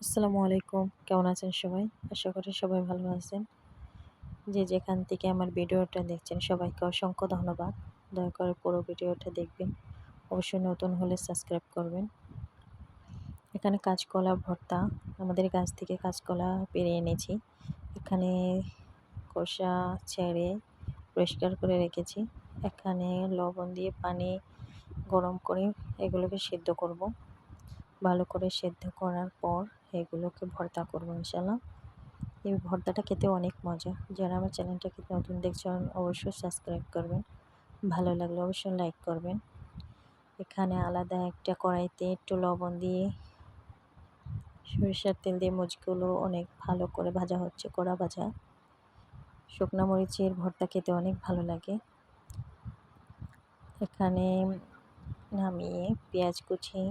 আসসালামু আলাইকুম। কেমন আছেন সবাই? আশা করি সবাই ভালো আছেন। যে যেখান থেকে আমার ভিডিওটা দেখছেন সবাইকে অসংখ্য ধন্যবাদ। দয়া করে পুরো ভিডিওটা দেখবেন। অবশ্যই নতুন হলে সাবস্ক্রাইব করবেন। এখানে কাঁচকলা ভর্তা, আমাদের গাছ থেকে কাঁচকলা পেড়ে এনেছি। এখানে খোসা ছেড়ে পরিষ্কার করে রেখেছি। এখানে লবণ দিয়ে পানি গরম করে এগুলোকে সেদ্ধ করব। ভালো করে সেদ্ধ করার পর এগুলোকে ভর্তা করব ইনশাআল্লাহ। এই ভর্তাটা খেতে অনেক মজা। যারা আমার চ্যানেলটাকে নতুন দেখছেন অবশ্যই সাবস্ক্রাইব করবেন। ভালো লাগলে অবশ্যই লাইক করবেন। এখানে আলাদা একটা কড়াইতে একটু লবণ দিয়ে সরিষার তেল দিয়ে মরিচগুলো অনেক ভালো করে ভাজা হচ্ছে, কড়া ভাজা। শুকনো মরিচের ভর্তা খেতে অনেক ভালো লাগে। এখানে নামিয়ে পেঁয়াজ কুচি,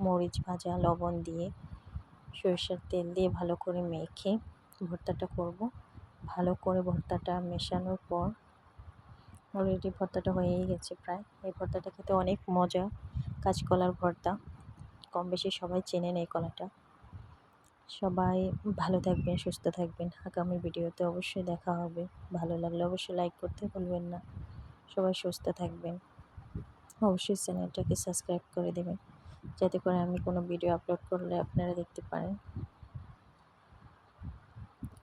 মরিচ ভাজা, লবণ দিয়ে সরিষার তেল দিয়ে ভালো করে মেখে ভর্তাটা করব। ভালো করে ভর্তাটা মেশানোর পর অলরেডি ভর্তাটা হয়েই গেছে প্রায়। এই ভর্তাটা খেতে অনেক মজা। কাঁচকলার ভর্তা, কম বেশি সবাই চেনেন এই কলাটা। সবাই ভালো থাকবেন, সুস্থ থাকবেন। আগামী ভিডিওতে অবশ্যই দেখা হবে। ভালো লাগলে অবশ্যই লাইক করতে ভুলবেন না। সবাই সুস্থ থাকবেন। অবশ্যই চ্যানেলটাকে সাবস্ক্রাইব করে দেবেন, যাতে করে আমি কোনো ভিডিও আপলোড করলে আপনারা দেখতে পারেন।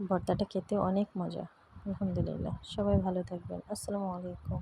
ভর্তাটা খেতে অনেক মজা। আলহামদুলিল্লাহ। সবাই ভালো থাকবেন। আসসালামু আলাইকুম।